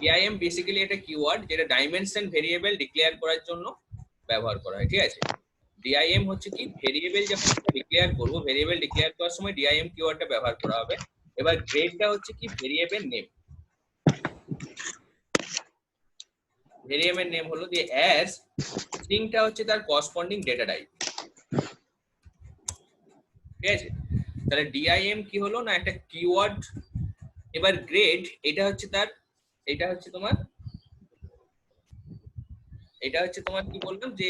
DIM basically এটা keyword যেটা dimension variable declare করার জন্য ব্যবহার করা হয়, ঠিক আছে। ডিআইএম হচ্ছে কি ভেরিয়েবল যখন ডিক্লেয়ার করব, ভেরিয়েবল ডিক্লেয়ার করার সময় ডিআইএম কিওয়ার্ডটা ব্যবহার করা হবে। এবার গ্রেডটা হচ্ছে কি ভেরিয়েবল নেম, ভেরিয়েবল নেম হলো দিয়ে অ্যাজ স্ট্রিংটা হচ্ছে তার করেসপন্ডিং ডেটা টাইপ, ঠিক আছে। তাহলে ডিআইএম কি হলো না একটা কিওয়ার্ড। এবার গ্রেড এটা হচ্ছে তার, এটা হচ্ছে তোমার কি বললাম যে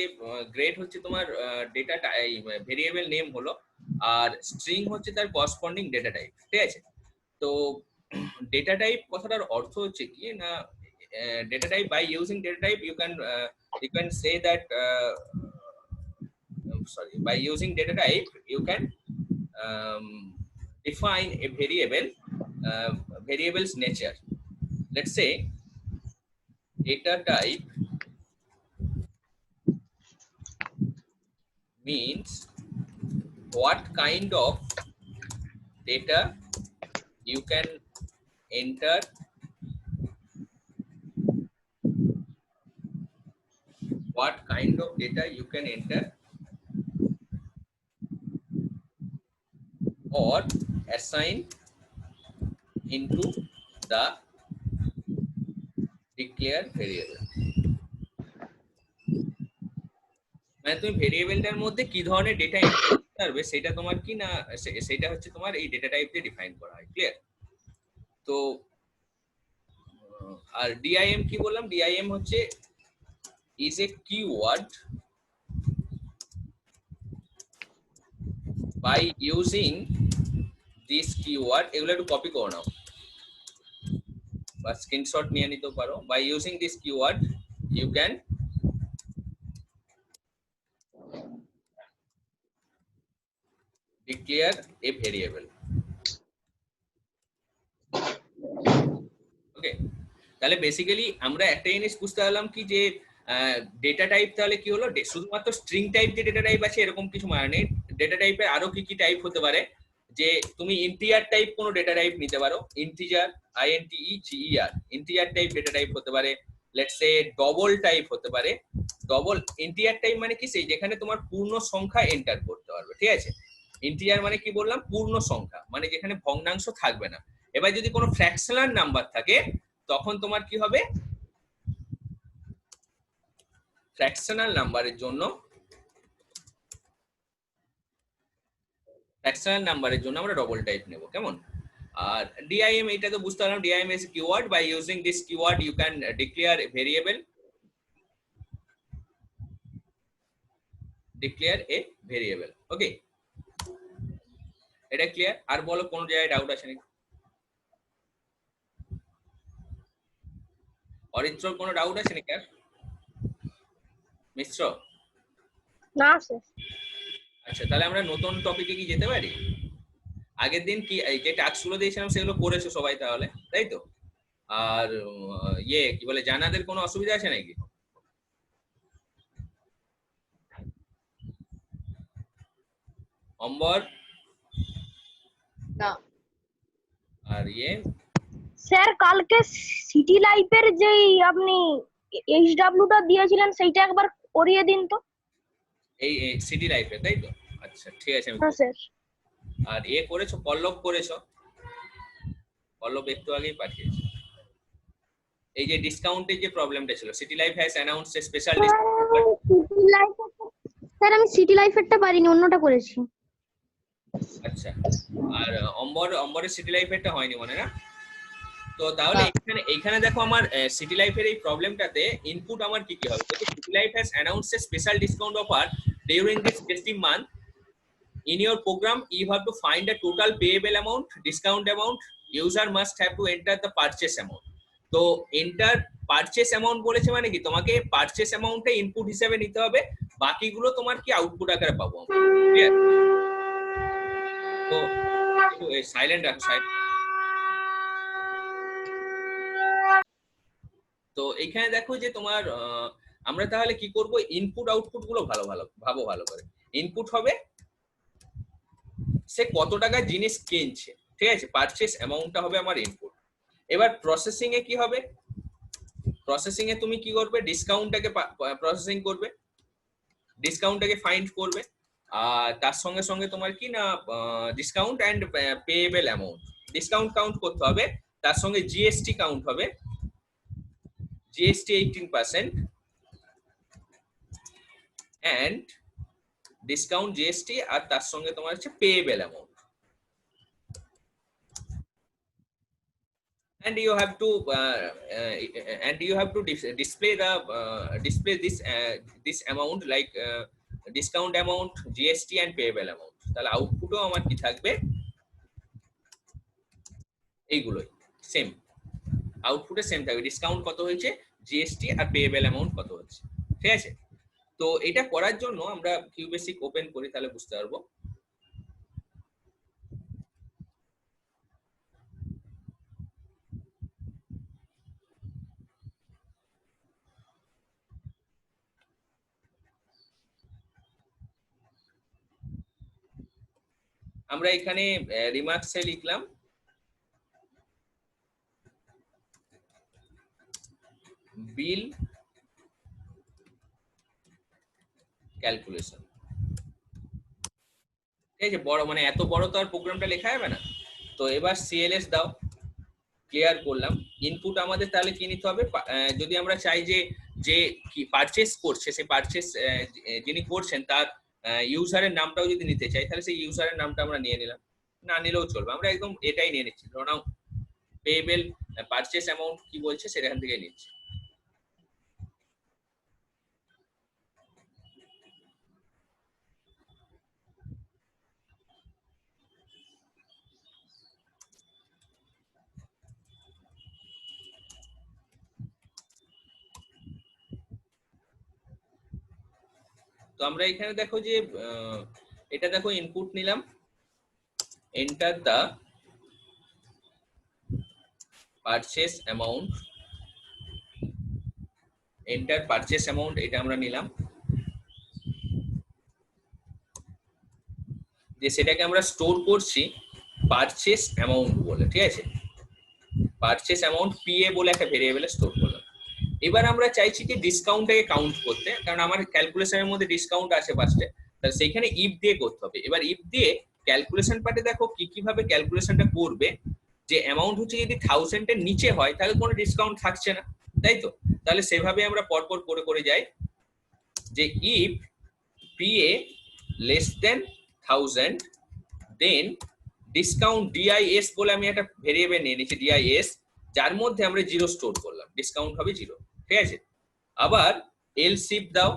গ্রেড হচ্ছে তোমার ডেটা ভেরিয়েবল নেম হলো, আর স্ট্রিং হচ্ছে তার করেসপন্ডিং ডেটা টাইপ, ঠিক আছে। তো ডেটা টাইপ কথাটার অর্থ হচ্ছে কি না data type, by using data type you can say that by using data type you can define a variable's nature. Let's say data type means what kind of data you can enter or assign into the declared variable. মানে তুমি ভেরিয়েবলটার মধ্যে কি ধরনের data enter করতে পারবে সেটা তোমার কি না, সেটা হচ্ছে তোমার এই ডেটা টাইপ দিয়ে ডিফাইন করা হয়, ক্লিয়ার? তো আর ডিআইএম কি বললাম, ডিআইএম হচ্ছে is a keyword by using this keyword, এগুলো একটু কপি করে নাও বা স্ক্রিনশট নিয়ে নিতে পারো। by using this keyword you can declare a variable. ওকে, তাহলে বেসিক্যালি আমরা একটা জিনিস বুঝতে পারলাম কি যে ডেটা টাইপ তাহলে কি হলো, শুধুমাত্র স্ট্রিং টাইপ যে ডেটা টাইপ আছে এরকম কিছু মানে নেই। ডেটা টাইপের আরো কি কি টাইপ হতে পারে, যে তুমি ইন্টিজার টাইপ কোনো ডেটা টাইপ নিতে পারো, integer INTEGER integer type data type হতে পারে। লেটস সে ডবল টাইপ হতে পারে। ডবল ইন্টিজার টাইপ মানে কি, সেই যেখানে তোমার পূর্ণ সংখ্যা এন্টার করতে পারবে, ঠিক আছে। ইন্টিজার মানে কি বললাম, পূর্ণ সংখ্যা, মানে যেখানে ভগ্নাংশ থাকবে না। এবার যদি কোনো ফ্র্যাকশনাল নাম্বার থাকে তখন তোমার কি হবে, ফ্র্যাকশনাল নাম্বারের জন্য আমরা ডবল টাইপ নেব, কেমন? আর ডিআইএম এটা তো বুঝতে পারলাম, DIM is keyword, by using this keyword you can declare a variable, okay, এটা ক্লিয়ার? আর বলো কোন জায়গায় ডাউট আছে নাকি? অরিত্র কোনো ডাউট আছে নাকি আর? মিশ্র? না স্যার। আচ্ছা, তাহলে আমরা নতুন টপিকে কি যেতে পারি? আগের দিন কি যে টাস্কগুলো দিয়েছিলাম সেগুলো করেছো সবাই তাহলে, তাই তো? আর ইয়ে কি বলে, জানাদের কোনো অসুবিধা আছে নাকি? অম্বর? না। আর ইয়ে স্যার কালকে সিটি লাইফের যেই আপনি এইচডব্লিউটা দিয়েছিলেন সেইটা একবার করিয়ে দিন তো। এই সিটি লাইফে, তাই তো? আচ্ছা ঠিক আছে। হ্যাঁ স্যার। আর এ করেছো, পল্লব করেছো? পল্লব একটু আগেই পাঠিয়েছে। এই যে ডিসকাউন্টের যে প্রবলেমটা ছিল, city life has announced a special discount. Sir আমি সিটি লাইফেরটা পারিনি, অন্যটা করেছি। আচ্ছা, আর অম্বরের সিটি লাইফেরটা হয়নি মনে না? তো তাহলে এইখানে দেখো আমার সিটি লাইফের এই প্রবলেমটাতে ইনপুট আমার কি কি হবে, city life has announced a special discount offer during this festive month. In your program, you have to find a total payable amount, discount amount. User must have to enter the purchase amount. তো enter purchase amount বলেছে মানে কি, তোমাকে purchase amountটা input হিসেবে নিতে হবে, বাকিগুলো তোমার কি আউটপুট আকারে পাবো আমরা, ক্লিয়ার? তো সাইলেন্ট রাখো, সাইলেন্ট। তো এখানে দেখো যে তোমার আমরা তাহলে কি করব, ইনপুট আউটপুট গুলো ভালো করে। ইনপুট হবে সে কত টাকা জিনিস কিনছে, ঠিক আছে, পারচেস অ্যামাউন্টটা হবে আমার ইনপুট। এবার প্রসেসিং এ কি হবে, প্রসেসিং এ তুমি কি করবে, ডিসকাউন্টটাকে প্রসেসিং করবে, ডিসকাউন্টটাকে ফাইন্ড করবে, আর তার সঙ্গে সঙ্গে তোমার কি না discount and payable amount, discount count করতে হবে, তার সঙ্গে জিএসটি কাউন্ট হবে, জিএসটি 18% এন্ড ডিসকাউন্ট জিএসটি, আর তার সঙ্গে তোমার হচ্ছে payable amount. And you have to display this amount like discount amount, GST and payable amount. তাহলে আউটপুটও আমার কি থাকবে, এইগুলোই সেম, আউটপুটে সেম থাকবে, ডিসকাউন্ট কত হয়েছে, জিএসটি আর পেয়েবল অ্যামাউন্ট কত হচ্ছে। ঠিক আছে, তো এটা করার জন্য আমরা কিউবেসিক ওপেন করি, তাহলে বুঝতে পারবো। আমরা এখানে রিমার্কসে লিখলাম বিল ক্যালকুলেশন। ঠিক আছে, বড় মানে এত বড় তো আর প্রোগ্রামটা লেখা যাবে না। তো এবার সিএলএস দাও, ক্লিয়ার করলাম। ইনপুট আমাদের তাহলে কি নিতে হবে, যদি আমরা চাই যে যে কি পারচেস করছে, সেই পারচেস যিনি করছেন তার ইউজারের নামটাও যদি নিতে চাই, তাহলে সেই ইউজারের নামটা আমরা নিয়ে নিলাম, না নিলেও চলবে, আমরা একদম এটাই নিয়ে নিচ্ছি। ধরো নাও পেয়েবল পারচেস অ্যামাউন্ট কি বলছে সেখান থেকে নিচ্ছি। তো আমরা এখানে দেখো যে এটা দেখো ইনপুট নিলাম, enter the purchase amount, enter purchase amount, এটা আমরা নিলাম, যে সেটাকে আমরা স্টোর করছি পারচেস অ্যামাউন্ট বলে। ঠিক আছে, পারচেস অ্যামাউন্ট পিএ বলে একটা ভেরিয়েবলে স্টোর করলাম। এবার আমরা চাইছি কি ডিসকাউন্টটাকে কাউন্ট করতে, কারণ আমার ক্যালকুলেশনের মধ্যে ডিসকাউন্ট আছে ফার্স্টে, তাহলে সেইখানে ইফ দিয়ে করতে হবে। এবার ইফ দিয়ে ক্যালকুলেশন পার্টে দেখো কি কিভাবে ক্যালকুলেশনটা করবে, যে অ্যামাউন্ট হচ্ছে যদি 1000 এর নিচে হয় তাহলে কোনো ডিসকাউন্ট থাকছে না, তাই তো। তাহলে সেভাবে আমরা পরপর করে করে যাই, যে if PA less than 1000 then discount DIS বলে আমি একটা ভেরিয়েবল নিয়ে নিয়েছি, ডিআইএস, যার মধ্যে আমরা 0 স্টোর করলাম, ডিসকাউন্ট হবে 0। ঠিক আছে, আবার এলসিফ দাও,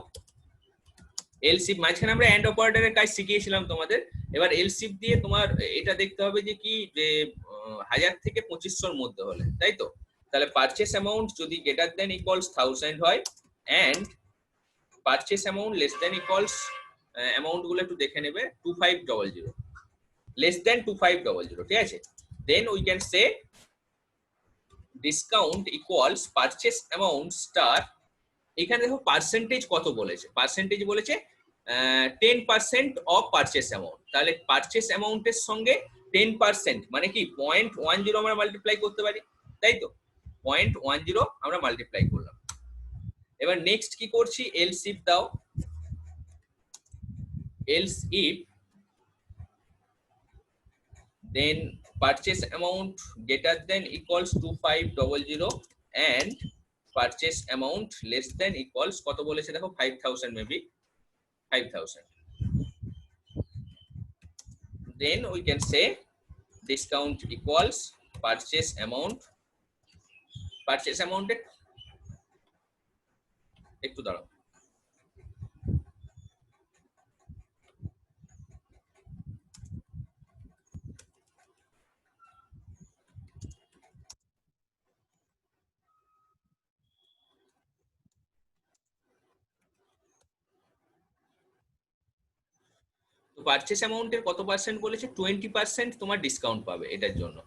এলসিফ মাঝখানে আমরা এন্ড অপারেটরের কাজ শিখিয়েছিলাম তোমাদের। এবার এলসিফ দিয়ে তোমার এটা দেখতে হবে যে কি, যে 1000 থেকে 2500 মধ্যে হলে, তাই তো। তাহলে পারচেস অ্যামাউন্ট যদি গ্রেটার দেন ইকুয়ালস 1000 হয় and purchase amount less than equals, amount গুলো একটু দেখে নেবে, 2500 লেস দেন 2500। ঠিক আছে, then we can say discount equals purchase amount star, এখানে দেখো পার্সেন্টেজ কত বলেছে, পার্সেন্টেজ বলেছে 10% অফ পারচেস অ্যামাউন্ট। তাহলে পারচেস অ্যামাউন্টের সঙ্গে 10% মানে কি 0.10 আমরা মাল্টিপ্লাই করতে পারি, তাই তো। 0.10 আমরা মাল্টিপ্লাই করলাম। এবার নেক্সট কি করছি, এলস ইফ দাও, else if then purchase amount greater than equals 2500 and purchase amount less than equals কত বলেছে দেখো 5000, maybe 5000, then we can say discount equals purchase amount, purchase amount একটু দাঁড়াও, তো পারচেস অ্যামাউন্টের কত পার্সেন্ট বলেছে, 20% তোমার ডিসকাউন্ট পাবে এটার জন্য।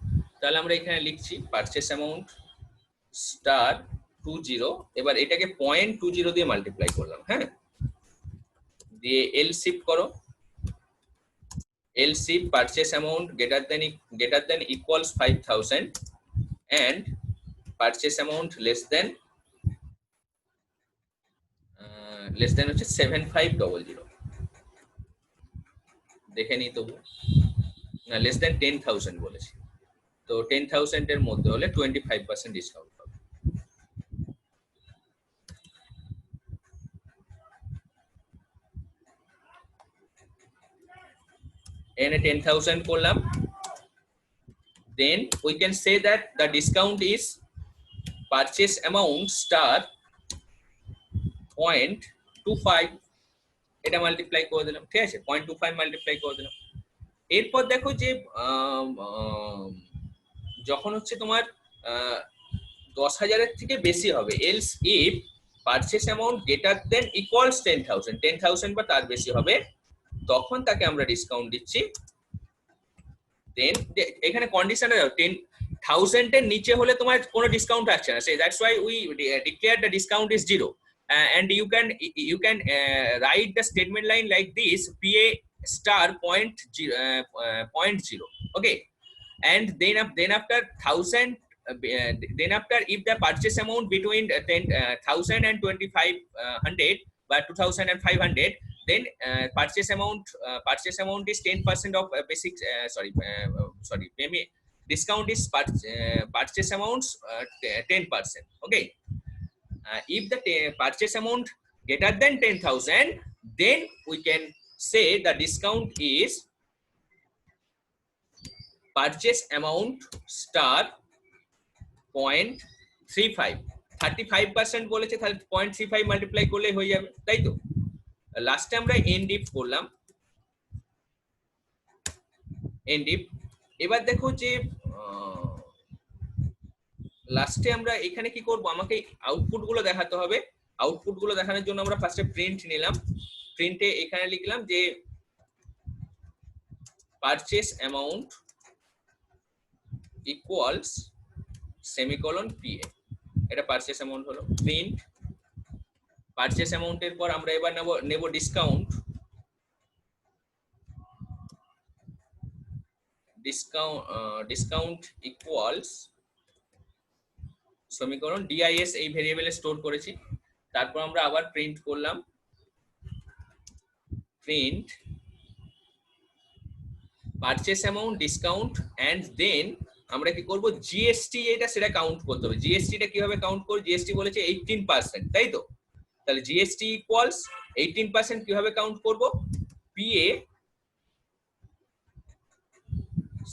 তাহলে আমরা এখানে লিখছি পারচেস অ্যামাউন্ট স্টার 20, এবার এটাকে 0.20 দিয়ে মাল্টিপ্লাই করলাম, হ্যাঁ, দিয়ে এল শিফট করো, L shift purchase amount greater than equals 5000 and purchase amount less than less than হচ্ছে 7500, দেখে নি তবু, না লেস দেন 10,000 বলেছি, তো 10,000 এর মধ্যে হলে 25% ডিসকাউন্ট হবে। এখানে 10,000 করলাম, then we can say that the discount is purchase amount star 0.25, এটা মাল্টিপ্লাই করে দিলাম, ঠিক আছে, 0.25 মাল্টিপ্লাই করে দিলাম। এরপর দেখো যে যখন হচ্ছে তোমার 10,000 থেকে বেশি হবে, else if purchase amount greater than equals 10,000, 10,000 বা তার বেশি হবে, তখন তাকে আমরা ডিসকাউন্ট দিচ্ছি। দেন এখানে কন্ডিশনটা দাও, 10,000 এর নিচে হলে তোমার কোনো ডিসকাউন্ট আসছে না, সে that's why we declare the discount is 0, and you can write the statement line like this: PA star 0.0, okay, and then after 1,000, then after if the purchase amount between 10,000 and 2,500 by 2,500, then purchase amount is 10% of basic maybe discount is purchase amounts 10%, okay. If the purchase amount greater than 10,000, then we can say the discount is purchase amount star 0.35, 35% বলেছে, তাহলে 0.35 multiply করলে হয়ে যাবে, তাই তো। লাস্টে আমরা and if করলাম, এন্ড ইফ। এবার দেখো যে লাস্টে আমরা এখানে কি করব, আমাকে আউটপুট গুলো দেখাতে হবে। আউটপুট গুলো দেখানোর জন্য আমরা ফার্স্টে প্রিন্ট নিলাম, প্রিন্টে এখানে লিখলাম যে purchase amount equals semicolon PA, এটা পারচেস অ্যামাউন্ট হলো। প্রিন্ট পারচেস অ্যামাউন্টের পর আমরা এবার নেব ডিসকাউন্ট, ডিসকাউন্ট ইকুয়ালস সমীকরণ ডিআইএস, এই ভেরিয়েবলে স্টোর করেছি। তারপর আমরা আবার প্রিন্ট করলাম, print purchase amount discount, and then আমরা কি করব, জিএসটি এটা সেটা কাউন্ট করতে হবে। জিএসটিটা কিভাবে কাউন্ট করব, জিএসটি বলেছে 18%, তাই তো। তাহলে জিএসটি ইকুয়ালস 18% কিভাবে কাউন্ট করব, পিএ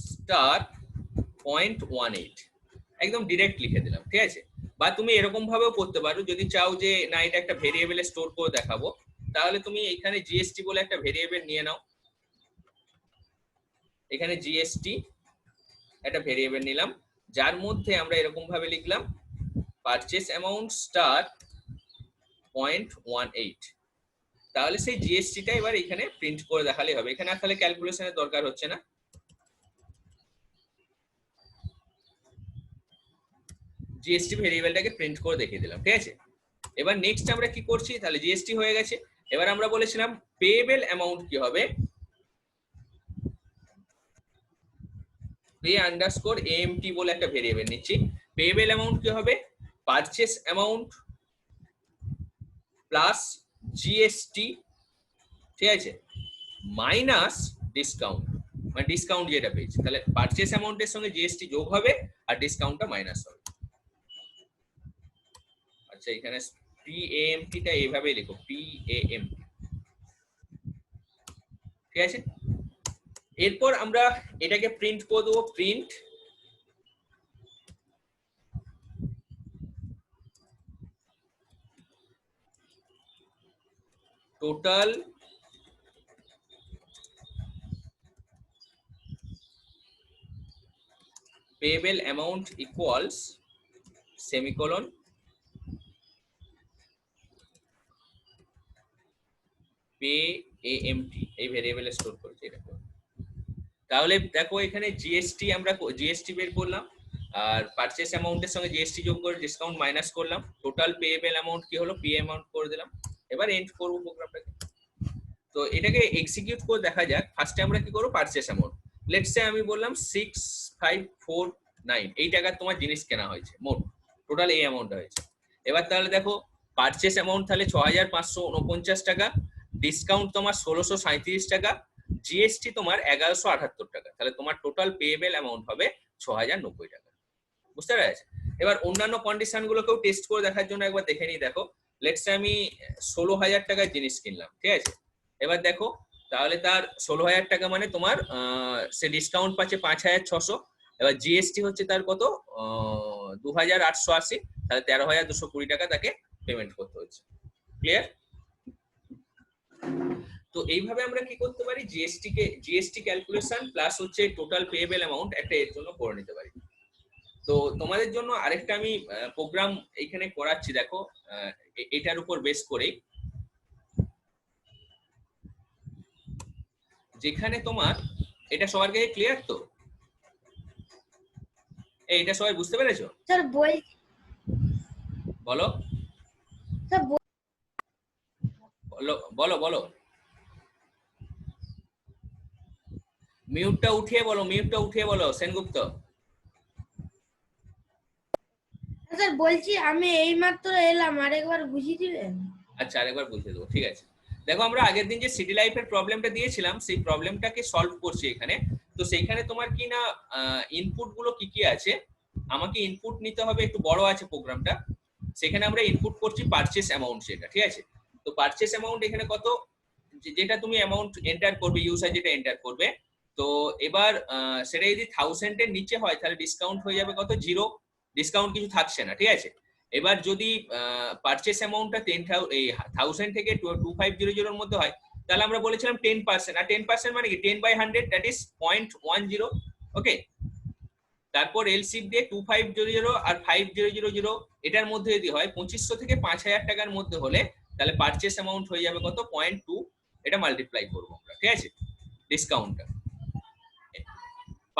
স্টার 0.18, একদম ডিরেক্ট লিখে দিলাম, ঠিক আছে। বা তুমি এরকম ভাবেও করতে পারো, যদি চাও যে না এটা একটা ভেরিয়েবলে স্টোর করে দেখাবো, তাহলে তুমি এখানে জিএসটি বলে একটা ভেরিয়েবল নিয়ে নাও। এখানে জিএসটি একটা ভেরিয়েবল নিলাম, যার মধ্যে আমরা এরকম ভাবে লিখলাম পারচেস অ্যামাউন্ট স্টার 0.18, তাহলে সেই জিএসটিটা এবার এখানে প্রিন্ট করে দেখালে হবে। এখানে আসলে ক্যালকুলেশনের দরকার হচ্ছে না, জিএসটি ভেরিয়েবলটাকে প্রিন্ট করে দেখিয়ে দিলাম, ঠিক আছে। এবার নেক্সট আমরা কি করছি, তাহলে জিএসটি হয়ে গেছে। এবার আমরা বলেছিলাম পেয়েবল অ্যামাউন্ট কি হবে, পে আন্ডারস্কোর এএমটি বলে একটা ভেরিয়েবল নিচ্ছি। পেয়েবল অ্যামাউন্ট কি হবে, পারচেস অ্যামাউন্ট প্লাস জিএসটি, ঠিক আছে, মাইনাস ডিসকাউন্ট, মানে ডিসকাউন্ট যেটা পেয়েছি, তাহলে পারচেস অ্যামাউন্টের সঙ্গে জিএসটি যোগ হবে আর ডিসকাউন্টটা মাইনাস হবে। আচ্ছা, এখানে পিএএমটি টা এইভাবে লিখো, পিএএমটি, ঠিক আছে। এরপর আমরা এটাকে প্রিন্ট করে দেবো, print total payable amount equals semicolon pay AMT, এই ভেরিয়েবলে স্টোর করেছি এটা। তাহলে দেখো এখানে জিএসটি আমরা জিএসটি বের করলাম, আর পারচেস অ্যামাউন্টের সঙ্গে জিএসটি যোগ করে ডিসকাউন্ট মাইনাস করলাম, টোটাল পেয়েবল অ্যামাউন্ট কি হলো, পে অ্যামাউন্ট করে দিলাম। এবার এন্ড করব প্রোগ্রামটাকে। তো এটাকে এক্সিকিউট করে দেখা যাক। ফার্স্টে আমরা কি করব, পারচেস অ্যামাউন্ট, লেটস সে আমি বললাম 6549, এই টাকার তোমার জিনিস কেনা হয়েছে, মোট টোটাল এই অ্যামাউন্ট হয়েছে। এবার তাহলে দেখো পারচেস অ্যামাউন্ট তাহলে 6549 টাকা, ডিসকাউন্ট তোমার 1637 টাকা, জিএসটি তোমার 1178 টাকা, তাহলে তোমার টোটাল পেয়েবল অ্যামাউন্ট হবে 6090 টাকা। বুঝতে পেরেছ? এবার অন্যান্য কন্ডিশন গুলোকেও টেস্ট করে দেখার জন্য একবার দেখে নিই। দেখো লেটস সে আমি 16,000 টাকার জিনিস কিনলাম, ঠিক আছে? এবার দেখো তাহলে তার 16,000 টাকা মানে তোমার সে ডিসকাউন্ট পাচ্ছে 5,600, এবার জিএসটি হচ্ছে তার কত 2,880, তাহলে 13,220 টাকা তাকে পেমেন্ট করতে হচ্ছে। ক্লিয়ার? তো এইভাবে আমরা কি করতে পারি, জিএসটি ক্যালকুলেশন প্লাস হচ্ছে টোটাল পেয়েবল অ্যামাউন্ট একটা এর জন্য করে নিতে পারি। তো তোমাদের জন্য আরেকটা আমি প্রোগ্রাম এখানে করাচ্ছি, দেখো এটার উপর বেস করে, যেখানে তোমার এটা সবার কাছে ক্লিয়ার তো? এটা সবাই বুঝতে পেরেছো? স্যার বলো স্যার বলো বলো বলো মিউটটা উঠিয়ে বলো, মিউটটা উঠিয়ে বলো সেনগুপ্ত। স্যার বলছি আমি এইমাত্র এলাম, আরেকবার বুঝিয়ে দিবেন? আচ্ছা আরেকবার বুঝিয়ে দেবো, ঠিক আছে। দেখো আমরা আগের দিন যে সিটি লাইফের প্রবলেমটা দিয়েছিলাম সেই প্রবলেমটাকে সলভ করছি এখানে। তো সেইখানে তোমার কি না ইনপুট গুলো কি কি আছে, আমাকে ইনপুট নিতে হবে, একটু বড় আছে প্রোগ্রামটা, সেখানে আমরা ইনপুট করছি পারচেস অ্যামাউন্ট, সেটা ঠিক আছে। তো পারচেস অ্যামাউন্ট এখানে কত, যেটা তুমি অ্যামাউন্ট এন্টার করবে, ইউজার যেটা এন্টার করবে, তো এবার সেটা যদি 1000 এর নিচে হয় তাহলে ডিসকাউন্ট হয়ে যাবে কত, 0, ডিসকাউন্ট কিছু থাকছে না, ঠিক আছে। এবার যদি পারচেস অ্যামাউন্টটা 1000 থেকে 2500 এর মধ্যে হয় তাহলে আমরা বলেছিলাম 10%, আর 10% মানে কি 10/100, দ্যাট ইজ 0.10, ওকে। তারপর এলসিপ দিয়ে 2500 আর 5000 এটার মধ্যে যদি হয় 2500 থেকে 5000 টাকার মধ্যে হলে তাহলে পারচেস অ্যামাউন্ট হয়ে যাবে কত, 0.2, এটা মাল্টিপ্লাই করবো আমরা, ঠিক আছে, ডিসকাউন্টটা।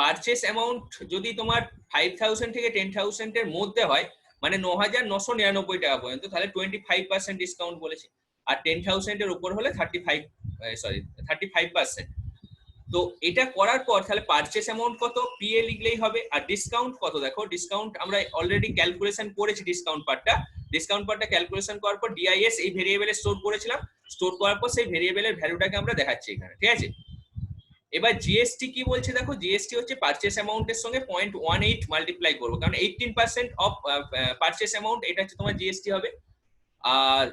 পারচেস অ্যামাউন্ট যদি তোমার 5000 থেকে 10,000 এর মধ্যে হয় মানে 9,999 টাকা পর্যন্ত, তাহলে 25% ডিসকাউন্ট বলেছি, আর 10,000 এর উপর হলে 35%। তো এটা করার পর তাহলে পারচেস অ্যামাউন্ট কত পিএ লিখলেই হবে, আর ডিসকাউন্ট কত, দেখো ডিসকাউন্ট আমরা অলরেডি ক্যালকুলেশন করেছি, ডিসকাউন্ট পার্টটা ক্যালকুলেশন করার পর ডিআইএস এই ভেরিয়েবলে স্টোর করেছিলাম, স্টোর করার পর সেই ভেরিয়েবলের ভ্যালুটাকে আমরা দেখাচ্ছি এখানে, ঠিক আছে। এবার জিএসটি কি বলছে, দেখো জিএসটি হচ্ছে পারচেস অ্যামাউন্টের সঙ্গে 0.18 মাল্টিপ্লাই করবো, কারণ 18% অফ পারচেস অ্যামাউন্ট, এটা হচ্ছে তোমার জিএসটি হবে। আর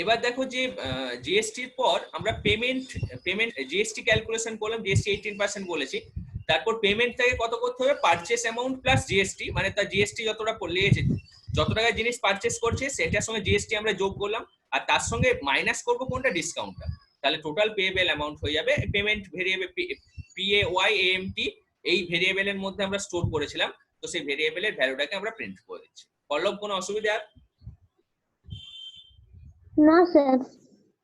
এবার দেখো যে জিএসটির পর আমরা পেমেন্ট জিএসটি ক্যালকুলেশন করলাম, জিএসটি 18% বলেছি, তারপর পেমেন্ট থেকে কত করতে হবে, পারচেস অ্যামাউন্ট প্লাস জিএসটি, মানে তার জিএসটি যতটা লেগেছে, যত টাকা জিনিস পারচেস করছে সেটার সঙ্গে জিএসটি আমরা যোগ করলাম, আর তার সঙ্গে মাইনাস করব কোনটা, ডিসকাউন্টটা, তাহলে টোটাল পেয়েবল অ্যামাউন্ট হয়ে যাবে। পেমেন্ট ভেরিয়েবল PAYAMT এই ভেরিয়েবলের মধ্যে আমরা স্টোর করেছিলাম, তো সেই ভেরিয়েবলের ভ্যালুটাকে আমরা প্রিন্ট করে দিচ্ছি। পল্লব কোনো অসুবিধা? না স্যার।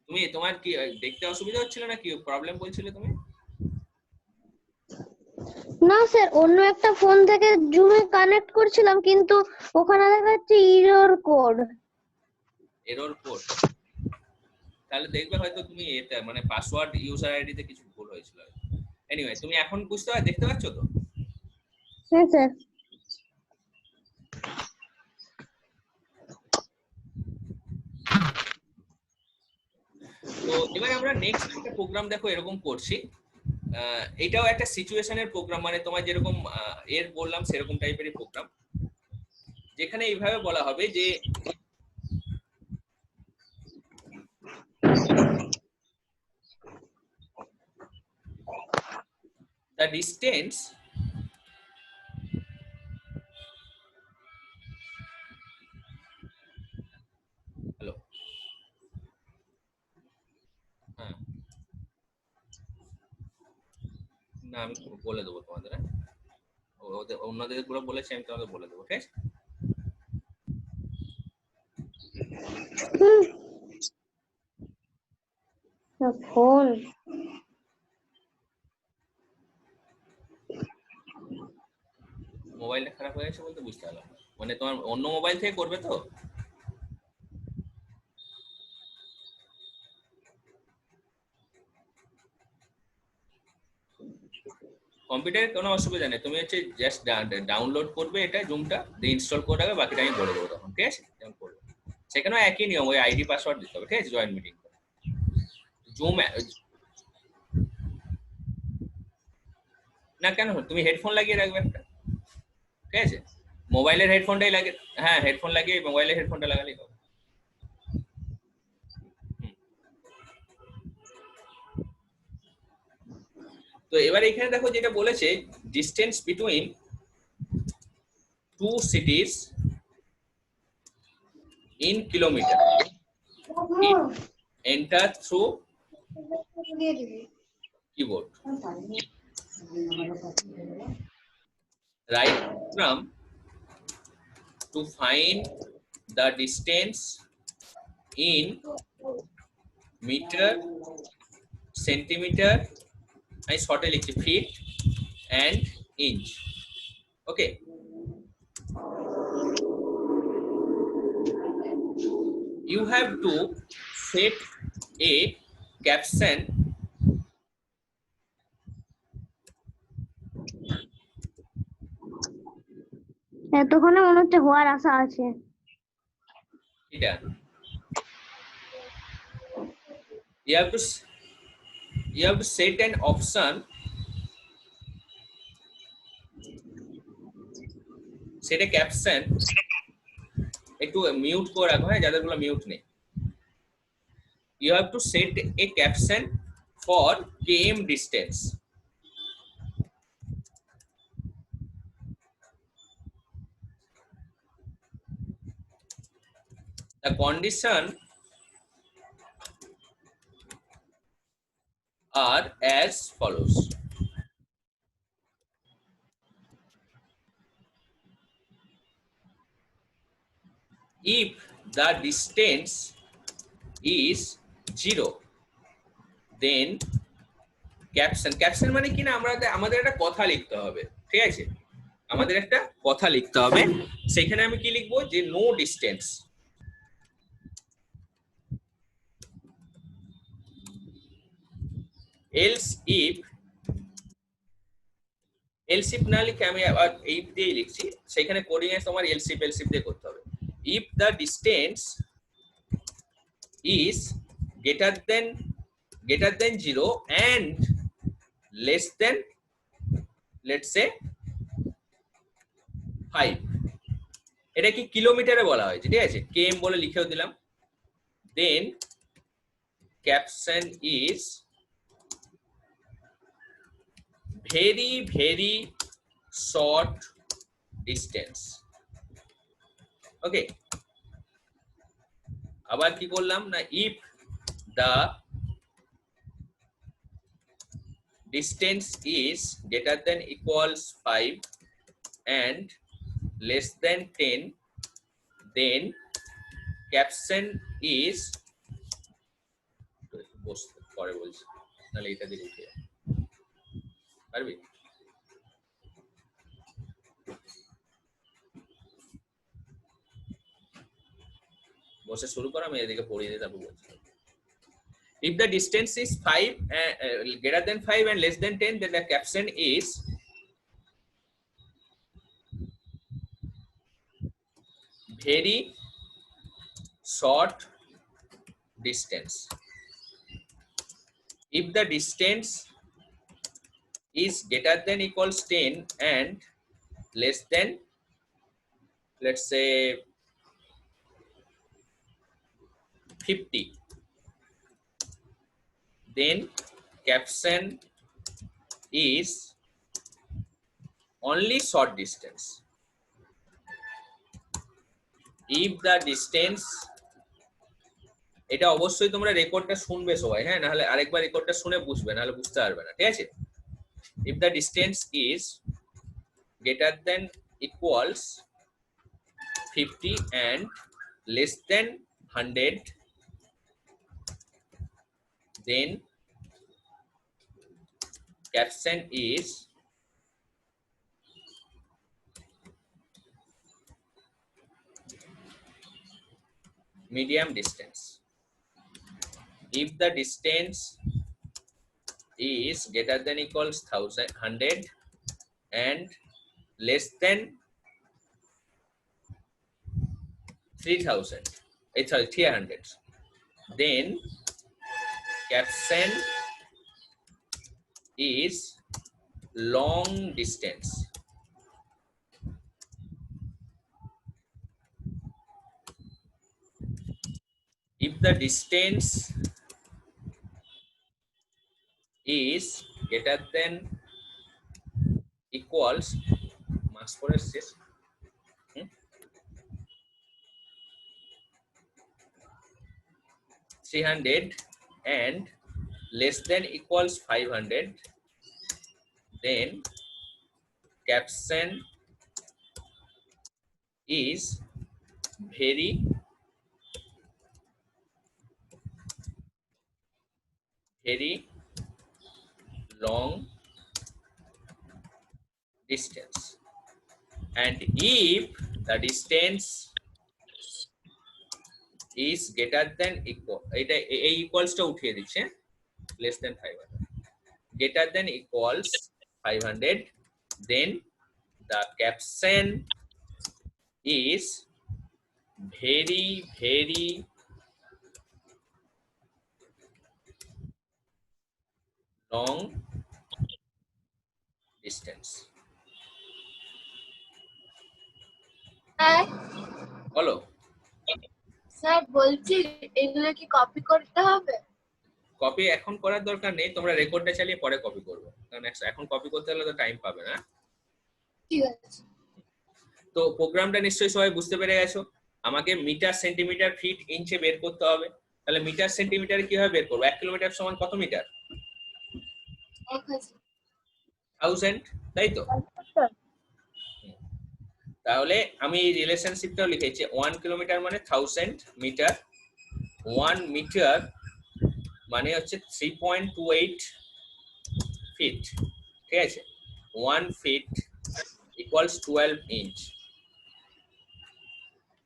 তুমি তোমার কি দেখতে অসুবিধা হচ্ছিল না, কি প্রবলেম বলছিলে তুমি? না স্যার, অন্য একটা ফোন থেকে জুমে কানেক্ট করছিলাম কিন্তু ওখানে দেখাচ্ছে এরর কোড। তাহলে দেখবে হয়তো তুমি এটা মানে পাসওয়ার্ড ইউজার আইডি তে কিছু ভুল হয়েছিল। এনিওয়ে তুমি এখন দেখতে পাচ্ছ তো? হ্যাঁ স্যার। তো এবার আমরা নেক্সট একটা প্রোগ্রাম দেখো এরকম করছি, এটাও একটা সিচুয়েশনের প্রোগ্রাম, মানে তোমার যেরকম এর বললাম সেরকম টাইপেরই প্রোগ্রাম, যেখানে এইভাবে বলা হবে যে the distance হ্যালো হ্যাঁ না আমি বলে দেবো তোমাদের, ওদের অন্যদের গুলো বলেছি আমি তোমাদের বলে দেবো, ঠিক আছে। ফোন মোবাইলটা খারাপ হয়ে গেছে বলতে বুঝতে পারলাম, মানে তোমার অন্য মোবাইল থেকে করবে তো? কম্পিউটারে কোনো অসুবিধা নেই, তুমি হচ্ছে জাস্ট ডাউনলোড করবে এটা জুমটা, দিয়ে ইনস্টল করে রাখবে, বাকিটা আমি বলে দেবো তখন, ঠিক আছে? যেমন করবে সেখানেও একই নিয়ম, ওই আইডি পাসওয়ার্ড দিতে হবে, ঠিক আছে? জয়েন মিটিং জুম না কেন, তুমি হেডফোন লাগিয়ে রাখবে একটা, ঠিক আছে? মোবাইলের হেডফোনটাই লাগে, হ্যাঁ হেডফোন লাগিয়ে মোবাইলের হেডফোনটা লাগালেই হবে। তো এবার এখানে দেখো যেটা বলেছে, distance between two cities in kilometer enter through keyboard, right program to find the distance in meter, centimeter, I short লিখছি feet and inch. Okay, you have to set a caption এতক্ষণে মনে হচ্ছে হওয়ার আশা আছে। এটা you have to set an option, set a caption, একটু mute করে রাখো, হ্যাঁ যাদের গুলো মিউট নেই। You have to set a caption for km distance. The condition are as follows. If the distance is 0, then caption মানে কি না, আমাদের একটা কথা লিখতে হবে, ঠিক আছে? আমাদের একটা কথা লিখতে হবে, সেখানে আমি কি লিখবো, যে নো ডিস্টেন্স, else if না লিখে আমি আবার if দিয়ে লিখছি, সেখানে কোডিং এ তোমার else if দিয়ে করতে হবে। If the distance is greater than 0 and less than, let's say 5, এটা কি কিলোমিটারে বলা হয়েছে, ঠিক আছে? km বলে লিখেও দিলাম। Then caption is very very short distance. Okay, আবার কি করলাম না, if the distance is greater than equals 5 and less than 10, then caption is, পরে বলছি নাহলে এটা দিয়ে লিখে পারবি। বসে শুরু করা, আমি এদিকে পড়িয়ে দিই, তারপর বলছি। If the distance is 5 greater than 5 and less than 10, then the caption is very short distance. If the distance is greater than equals 10 and less than, let's say 50, then caption is only short distance. If the distance, এটা অবশ্যই তোমরা রেকর্ডটা শুনবে সবাই, হ্যাঁ, নাহলে আরেকবার রেকর্ডটা শুনে বুঝবে, নাহলে বুঝতে পারবে না, ঠিক আছে? If the distance is greater than equals 50 and less than 100, then caption is medium distance. If the distance is greater than equals 100, and less than 3000, sorry, 300, then caption is long distance. If the distance is greater than equals mass for শেষ 300 and less than equals 500, then caption is very long distance. And if the distance is greater than equal, এটা এই ইকুয়ালসটা উঠিয়ে দিচ্ছে, less than 500, greater than equals 500, then the caption is very long distance. Sir বলো। Sir বলছি এগুলো কি copy করতে হবে? কপি এখন করার দরকার নেই, তোমরা রেকর্ডটা চালিয়ে পরে কপি করবে, কারণ এখন কপি করতে হলে তো টাইম পাবে না। ঠিক আছে। তো প্রোগ্রামটা নিশ্চয়ই সবাই বুঝতে পেরে গেছো। আমাকে মিটার, সেন্টিমিটার, ফিট, ইঞ্চে বের করতে হবে। তাহলে মিটার সেন্টিমিটার কিভাবে বের করবো? 1 কিলোমিটার সমান কত মিটার? 1000, তাই তো? তাহলে আমি এই রিলেশনশিপটাও লিখেছি, 1 কিলোমিটার মানে 1000 মিটার, 1 মিটার মানে হচ্ছে 3.28 ফিট, ঠিক আছে? 1 ফিট ইকুয়ালস 12 ইঞ্চ।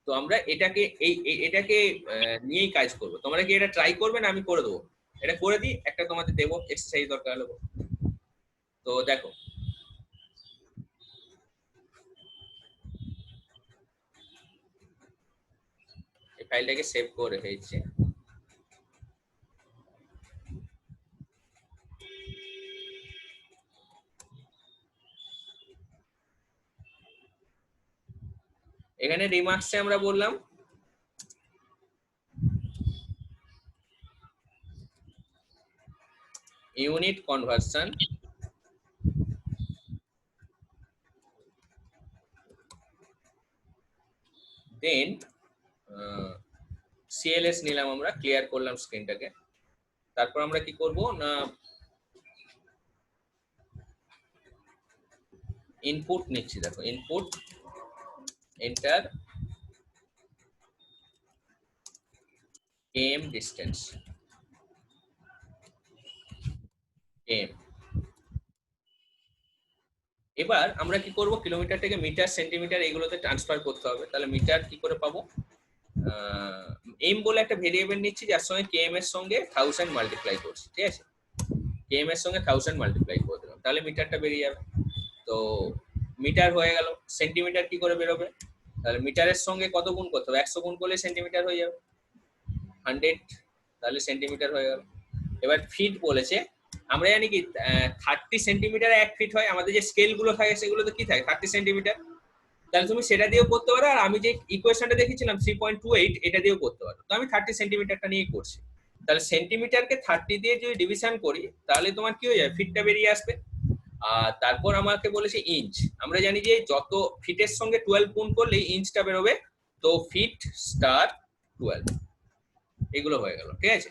তো আমরা এটাকে এটাকে নিয়েই কাজ করব। তোমরা কি এটা ট্রাই করবে না আমি করে দেবো? এটা করে দিই, একটা তোমাদের দেবো এক্সারসাইজ দরকার হলো। তো দেখো, এই ফাইলটাকে সেভ করে রেখেছি। এখানে রিমার্কসে আমরা বললাম ইউনিট কনভার্সন, দেন সিএলএস নিলাম, আমরা ক্লিয়ার করলাম স্ক্রিনটাকে। তারপর আমরা কি করব না, ইনপুট নিচ্ছি। দেখো input, enter km distance, km। এবার আমরা কি করব, কিলোমিটার থেকে মিটার, সেন্টিমিটার এগুলোতে ট্রান্সফার করতে হবে। তাহলে মিটার কি করে পাবো? এম বলে একটা ভেরিয়েবল নিচ্ছি, যার সঙ্গে km এর সঙ্গে 1000 মাল্টিপ্লাই করছি, ঠিক আছে? km এর সঙ্গে 1000 মাল্টিপ্লাই করে দিলাম, তাহলে মিটারটা বেরিয়ে যাবে। তো মিটার হয়ে গেল। সেন্টিমিটার কি করে বেরোবে? তাহলে মিটারের সঙ্গে কত গুণ করতে হবে? 100 গুণ করলে সেন্টিমিটার হয়ে যাবে, 100, তাহলে সেন্টিমিটার হয়ে গেল। এবার ফিট বলেছে, আমরা জানি কি 30 সেন্টিমিটার 1 ফিট হয়। আমাদের যে স্কেল গুলো থাকে সেগুলোতে কি থাকে? 30 সেন্টিমিটার। তাহলে তুমি সেটা দিয়েও করতে পারো, আর আমি যে ইকুয়েশনটা দেখেছিলাম 3.28, এটা দিয়েও করতে পারো। তো আমি 30 সেন্টিমিটারটা নিয়েই করছি। তাহলে সেন্টিমিটারকে 30 দিয়ে যদি ডিভিশন করি, তাহলে তোমার কি হয়ে যাবে? ফিটটা বেরিয়ে আসবে। আর তারপর আমাকে বলেছে ইঞ্চ। আমরা জানি যে যত ফিটের সঙ্গে 12 গুণ করলে ইঞ্চটা বেরোবে। তো ফিট স্টার 12, এগুলো হয়ে গেল, ঠিক আছে?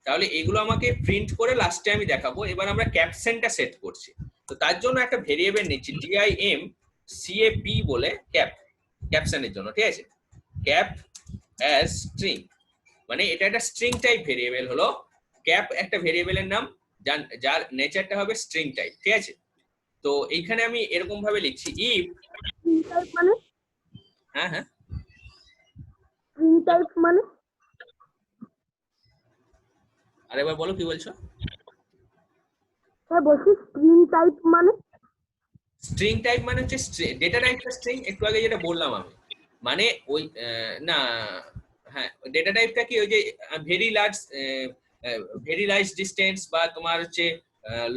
তাহলে এগুলো আমাকে প্রিন্ট করে লাস্টে আমি দেখাবো। এবার আমরা ক্যাপশনটা সেট করছি। তো তার জন্য একটা ভেরিয়েবল নিচ্ছি, dim cap বলে, ক্যাপশনের জন্য, ঠিক আছে? ক্যাপ অ্যাজ স্ট্রিং, মানে এটা একটা স্ট্রিং টাইপ ভেরিয়েবল হলো। ক্যাপ একটা ভেরিয়েবলের নাম, যার নেচারটা হবে স্ট্রিং টাইপ, ঠিক আছে? তো এইখানে আমি এরকম ভাবে লিখছি, ইফ, মানে হ্যাঁ হ্যাঁ, স্ট্রিং টাইপ মানে আরেকবার বলো কি বলছো? হ্যাঁ বলছি স্ট্রিং টাইপ মানে স্ট্রিং টাইপ মানে হচ্ছে ডেটা টাইপটা স্ট্রিং, একটু আগে যেটা বললাম আমি, মানে ওই না, হ্যাঁ ডেটা টাইপটা কি ওই যে ভেরি লার্জ ডিস্টেন্স বা তোমার হচ্ছে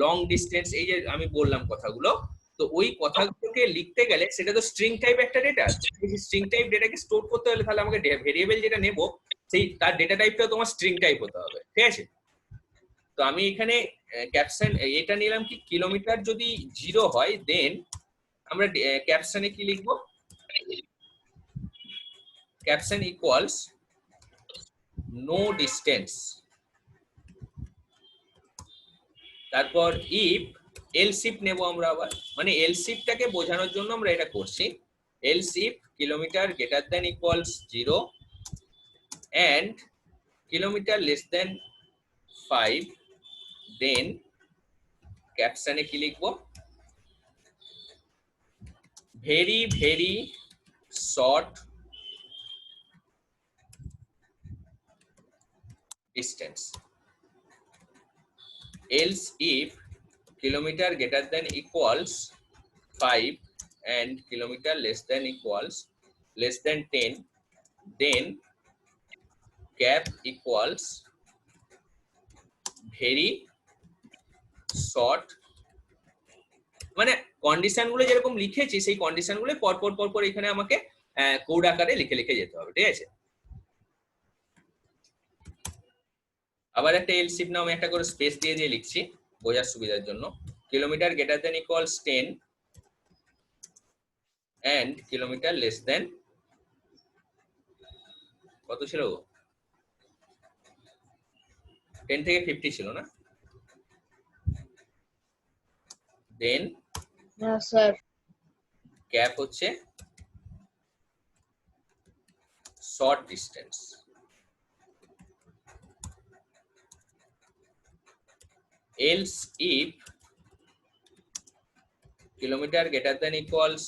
লং ডিস্টেন্স, এই যে আমি বললাম কথাগুলো, তো ওই কথাগুলোকে লিখতে গেলে সেটা তো স্ট্রিং টাইপ একটা ডেটা, স্ট্রিং টাইপ ডেটাকে স্টোর করতে হলে তাহলে আমাকে ভেরিয়েবল যেটা নেব সেই তার ডেটা টাইপটা তোমার স্ট্রিং টাইপ হতে হবে, ঠিক আছে? তো আমি এখানে ক্যাপশন এটা নিলাম কি কিলোমিটার যদি 0 হয় দেন আমরা ক্যাপশনে কি লিখবো, ক্যাপশন ইকুয়ালস নো ডিস্টেন্স, তারপর ইফ এলস ইফ নেব আমরা আবার, মানে এলস ইফটাকে বোঝানোর জন্য আমরা এটা করছি, else if kilometre greater than equals 0 and kilometre less than 5, দেন ক্যাপশনে কি লিখবো, very very short distance, else if kilometer greater than equals 5 and kilometer less than equals less than 10, then cap equals very short, মানে condition গুলো যেরকম লিখেছি সেই condition গুলো পরপর পরপর এখানে আমাকে কোড আকারে লিখে লিখে যেতে হবে, ঠিক আছে? আবার একটা এলস ইফ নাও আমি একটা করে স্পেস দিয়ে দিয়ে লিখছি বোঝার সুবিধার জন্য, kilometre greater than equals 10 and kilometre less than কত ছিল, 10 থেকে 50 ছিল না, দেন হ্যাঁ স্যার। ক্যাপ হচ্ছে short distance, else if kilometre greater than equals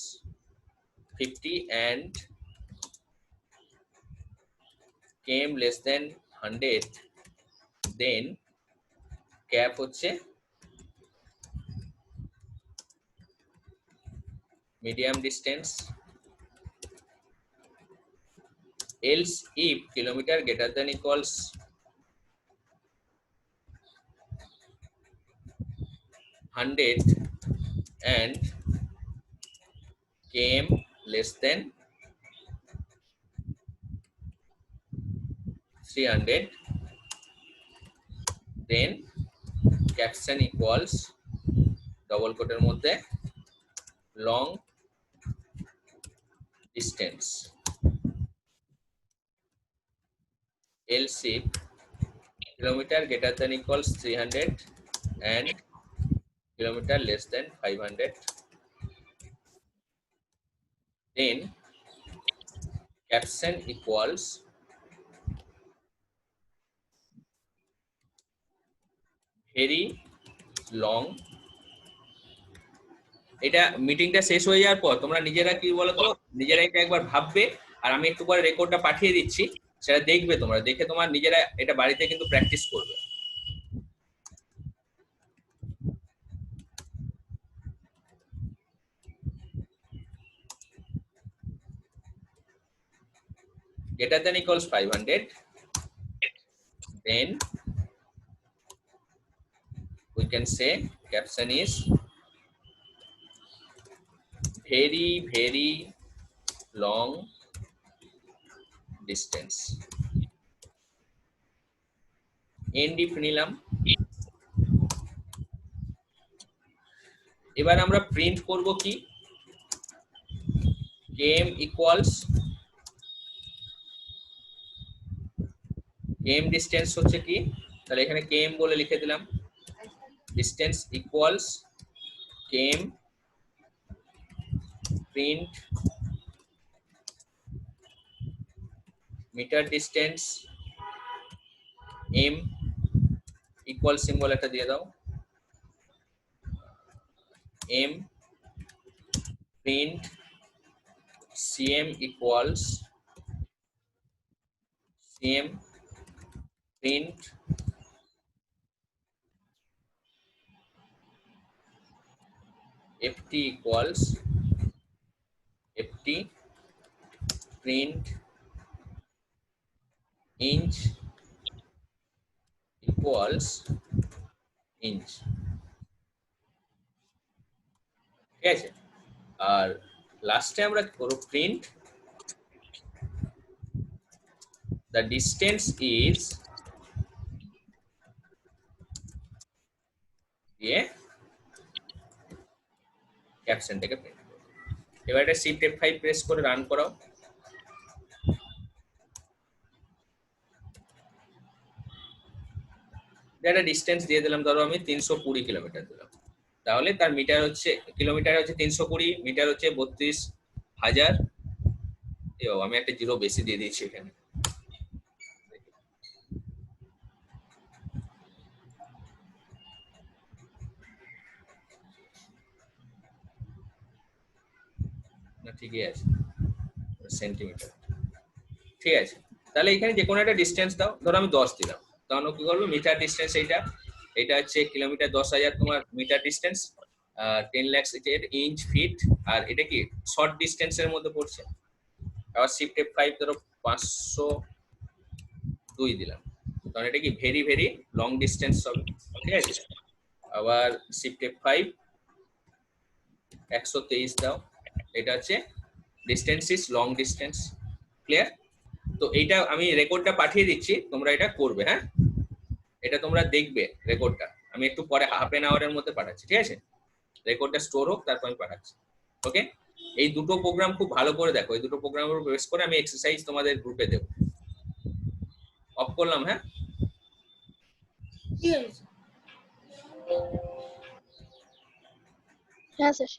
50 and km less than 100, then cap হচ্ছে medium distance, else if kilometer greater than equals 100 and km less than 300, then caption equals double কোটের মধ্যে long distance, else if kilometer greater than equals 300 and kilometer less than 500, then caption equals very long, এটা মিটিংটা শেষ হয়ে যাওয়ার পর তোমরা নিজেরা কি বলতো নিজেরা এটা একবার ভাববে, আর আমি একটু পরে রেকর্ডটা পাঠিয়ে দিচ্ছি, সেটা দেখবে, তোমরা দেখে তোমার নিজেরা এটা বাড়িতে কিন্তু প্র্যাকটিস করবে। Greater than equals 500, then we can say caption is very very long distance, end if নিলাম। এবার আমরা প্রিন্ট করব কি, km equals km ডিস্টেন্স হচ্ছে কি, তাহলে এখানে km বলে লিখে দিলাম, distance equals km print metre distance m equal symbol একটা দিয়ে দাও, m print cm equals cm print ft ft equals ft print inch equals inch, ঠিক আছে। আর লাস্টে আমরা করব প্রিন্ট the distance is দিয়ে ক্যাপশনটাকে প্রিন্ট করব। এবার এটা শিফট F5 প্রেস করে রান করাও। একটা ডিসটেন্স দিয়ে দিলাম, ধরো আমি 320 কিলোমিটার দিলাম, তাহলে তার মিটার হচ্ছে, কিলোমিটার হচ্ছে 320, মিটার হচ্ছে 32,000। আমি একটা জিরো বেশি দিয়ে দিয়েছি এখানে। না ঠিকই আছে, সেন্টিমিটার, ঠিক আছে। তাহলে এখানে যে কোনো একটা ডিসটেন্স দাও, ধরো আমি 10 দিলাম, তখন কি করবো, মিটার ডিসটেন্স এইটা, এটা হচ্ছে কিলোমিটার 10,000 তোমার মিটার ডিসটেন্স, 10 লাখ এর ইঞ্চ ফিট, আর এটা কি শর্ট ডিসটেন্সের মধ্যে পড়ছে। আবার শিফট F5 ধরো 502 দিলাম, কারণ এটা কি ভেরি ভেরি লং ডিসটেন্স হবে, ঠিক আছে। আবার শিফট F5 123 দাও, এটা হচ্ছে distance is long distance, clear. তো এইটা আমি রেকর্ডটা পাঠিয়ে দিচ্ছি, তোমরা এটা করবে, হ্যাঁ, এটা তোমরা দেখবে রেকর্ডটা, আমি একটু পরে হাফ এন আওয়ারের মধ্যে পাঠাচ্ছি, ঠিক আছে। রেকর্ডটা স্টোর হোক, তারপর আমি পাঠাচ্ছি, ওকে। এই দুটো প্রোগ্রাম খুব ভালো করে দেখো, এই দুটো প্রোগ্রামের উপর বেস করে আমি এক্সারসাইজ তোমাদের গ্রুপে দেব। অফ করলাম, হ্যাঁ। ঠিক আছে। হ্যাঁ স্যার।